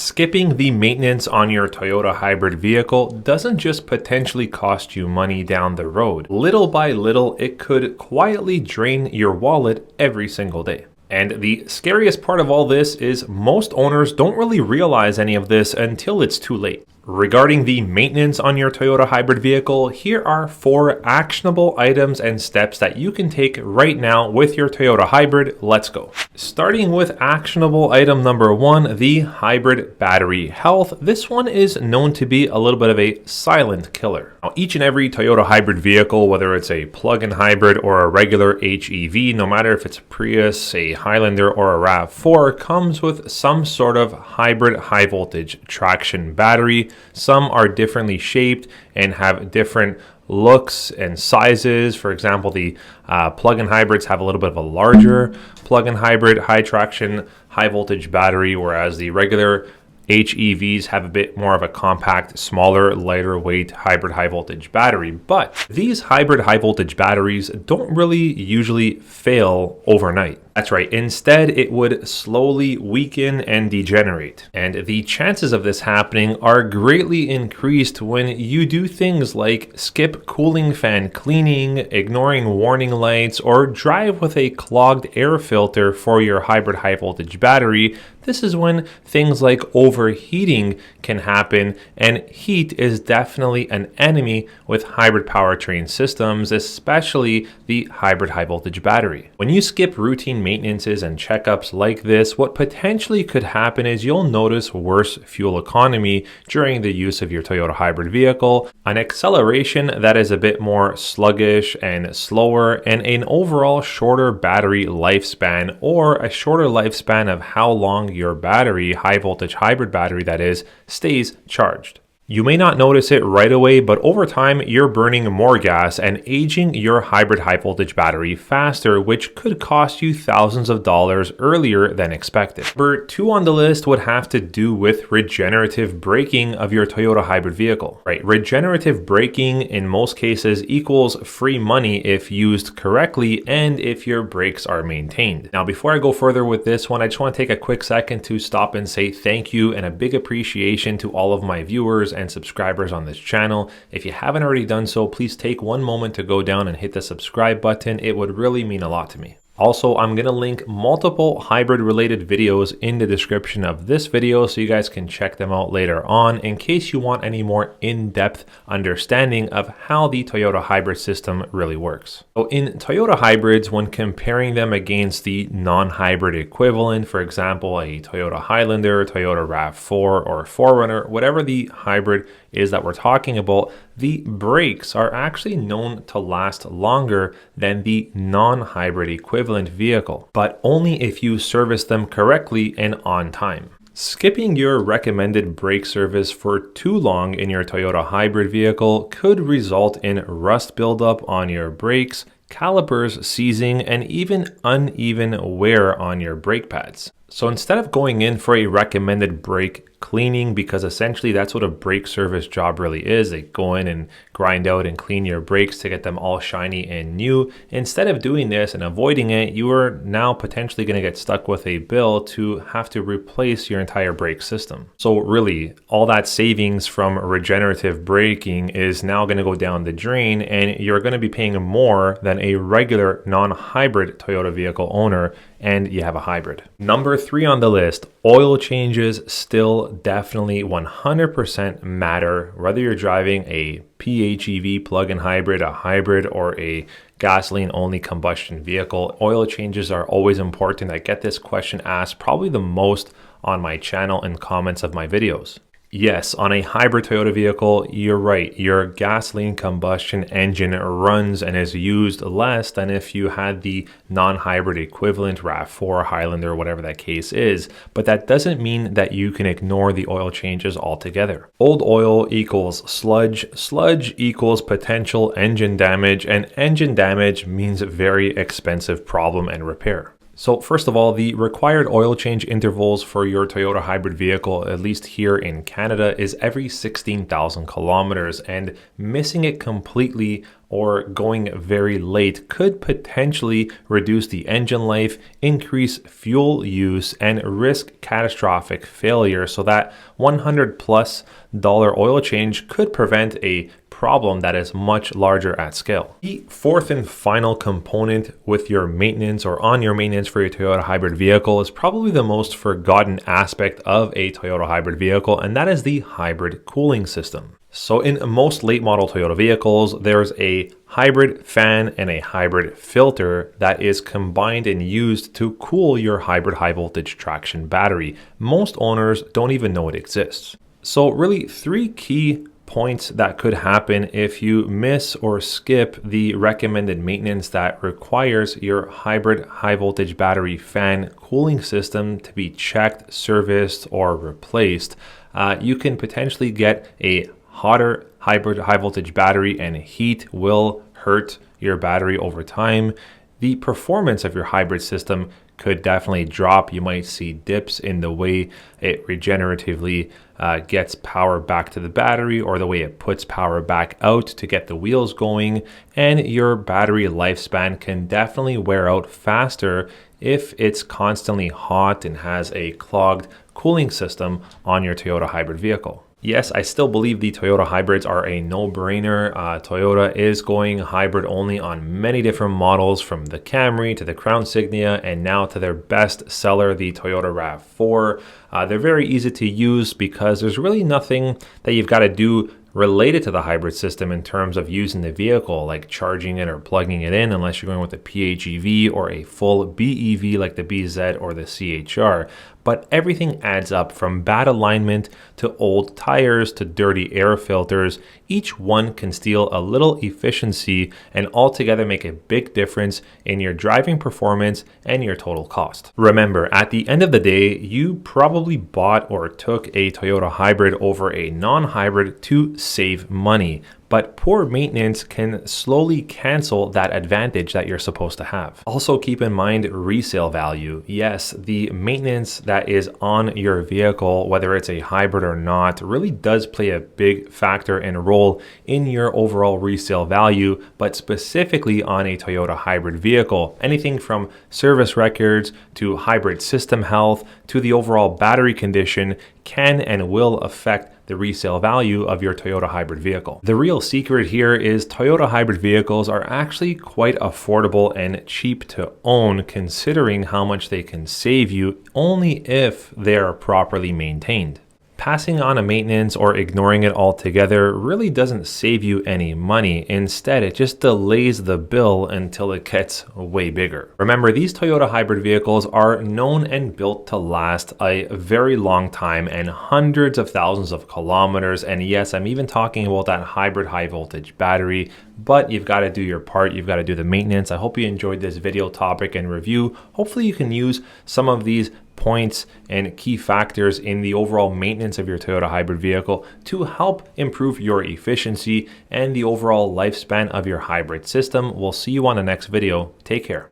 Skipping the maintenance on your Toyota hybrid vehicle doesn't just potentially cost you money down the road. Little by little, it could quietly drain your wallet every single day. And the scariest part of all this is most owners don't really realize any of this until it's too late. Regarding the maintenance on your Toyota hybrid vehicle, here are 4 actionable items and steps that you can take right now with your Toyota hybrid. Let's go. Starting with actionable item number 1, the hybrid battery health. This one is known to be a little bit of a silent killer. Now, each and every Toyota hybrid vehicle, whether it's a plug-in hybrid or a regular HEV, no matter if it's a Prius, a Highlander, or a RAV4, comes with some sort of hybrid high voltage traction battery. Some are differently shaped and have different looks and sizes. For example, the plug-in hybrids have a little bit of a larger plug-in hybrid high traction, high voltage battery, whereas the regular HEVs have a bit more of a compact, smaller, lighter weight hybrid high voltage battery. But these hybrid high voltage batteries don't really usually fail overnight. That's right. Instead, it would slowly weaken and degenerate. And the chances of this happening are greatly increased when you do things like skip cooling fan cleaning, ignoring warning lights, or drive with a clogged air filter for your hybrid high voltage battery. This is when things like overheating can happen, and heat is definitely an enemy with hybrid powertrain systems, especially the hybrid high voltage battery. When you skip routine maintenances and checkups like this, what potentially could happen is you'll notice worse fuel economy during the use of your Toyota hybrid vehicle, an acceleration that is a bit more sluggish and slower, and an overall shorter battery lifespan, or a shorter lifespan of how long your battery, high voltage hybrid battery that is, stays charged. You may not notice it right away, but over time, you're burning more gas and aging your hybrid high voltage battery faster, which could cost you thousands of dollars earlier than expected. Number 2 on the list would have to do with regenerative braking of your Toyota hybrid vehicle. Right, regenerative braking in most cases equals free money if used correctly and if your brakes are maintained. Now, before I go further with this one, I just want to take a quick second to stop and say thank you and a big appreciation to all of my viewers and subscribers on this channel. If you haven't already done so, please take one moment to go down and hit the subscribe button. It would really mean a lot to me. Also, I'm going to link multiple hybrid related videos in the description of this video so you guys can check them out later on in case you want any more in-depth understanding of how the Toyota hybrid system really works. So in Toyota hybrids, when comparing them against the non-hybrid equivalent, for example, a Toyota Highlander, Toyota RAV4, or 4Runner, whatever the hybrid is that we're talking about, the brakes are actually known to last longer than the non-hybrid equivalent vehicle, but only if you service them correctly and on time. Skipping your recommended brake service for too long in your Toyota hybrid vehicle could result in rust buildup on your brakes, calipers seizing, and even uneven wear on your brake pads. So instead of going in for a recommended brake cleaning, because essentially that's what a brake service job really is, they go in and grind out and clean your brakes to get them all shiny and new. Instead of doing this and avoiding it, you are now potentially going to get stuck with a bill to have to replace your entire brake system. So really, all that savings from regenerative braking is now going to go down the drain, and you're going to be paying more than a regular non-hybrid Toyota vehicle owner, and you have a hybrid. Number 3 on the list, oil changes still definitely 100% matter, whether you're driving a PHEV plug-in hybrid, a hybrid, or a gasoline-only combustion vehicle. Oil changes are always important. I get this question asked probably the most on my channel and comments of my videos. Yes, on a hybrid Toyota vehicle, you're right. Your gasoline combustion engine runs and is used less than if you had the non-hybrid equivalent RAV4, Highlander, whatever that case is. But that doesn't mean that you can ignore the oil changes altogether. Old oil equals sludge. Sludge equals potential engine damage, and engine damage means very expensive problem and repair. So first of all, the required oil change intervals for your Toyota hybrid vehicle, at least here in Canada, is every 16,000 kilometers, and missing it completely or going very late could potentially reduce the engine life, increase fuel use, and risk catastrophic failure. So that $100+ oil change could prevent a problem that is much larger at scale. The fourth and final component with your maintenance or on your maintenance for your Toyota hybrid vehicle is probably the most forgotten aspect of a Toyota hybrid vehicle, and that is the hybrid cooling system. So in most late model Toyota vehicles, there's a hybrid fan and a hybrid filter that is combined and used to cool your hybrid high voltage traction battery. Most owners don't even know it exists. So really, three key points that could happen if you miss or skip the recommended maintenance that requires your hybrid high voltage battery fan cooling system to be checked, serviced, or replaced. You can potentially get a hotter hybrid high voltage battery, and heat will hurt your battery over time. The performance of your hybrid system could definitely drop. You might see dips in the way it regeneratively gets power back to the battery, or the way it puts power back out to get the wheels going. And your battery lifespan can definitely wear out faster if it's constantly hot and has a clogged cooling system on your Toyota hybrid vehicle. Yes, I still believe the Toyota hybrids are a no-brainer. Toyota is going hybrid only on many different models, from the Camry to the Crown Signia and now to their best seller, the Toyota RAV4. They're very easy to use because there's really nothing that you've got to do related to the hybrid system in terms of using the vehicle, like charging it or plugging it in, unless you're going with a PHEV or a full BEV like the BZ or the CHR. But everything adds up, from bad alignment to old tires to dirty air filters. Each one can steal a little efficiency and altogether make a big difference in your driving performance and your total cost. Remember, at the end of the day, you probably bought or took a Toyota hybrid over a non-hybrid to save money. But poor maintenance can slowly cancel that advantage that you're supposed to have. Also keep in mind resale value. Yes, the maintenance that is on your vehicle, whether it's a hybrid or not, really does play a big factor and role in your overall resale value, but specifically on a Toyota hybrid vehicle. Anything from service records to hybrid system health to the overall battery condition can and will affect the resale value of your Toyota hybrid vehicle. The real secret here is Toyota hybrid vehicles are actually quite affordable and cheap to own, considering how much they can save you only if they are properly maintained. Passing on a maintenance or ignoring it altogether really doesn't save you any money. Instead, it just delays the bill until it gets way bigger. Remember, these Toyota hybrid vehicles are known and built to last a very long time and hundreds of thousands of kilometers. And yes, I'm even talking about that hybrid high voltage battery, but you've got to do your part. You've got to do the maintenance. I hope you enjoyed this video topic and review. Hopefully you can use some of these points and key factors in the overall maintenance of your Toyota hybrid vehicle to help improve your efficiency and the overall lifespan of your hybrid system. We'll see you on the next video. Take care.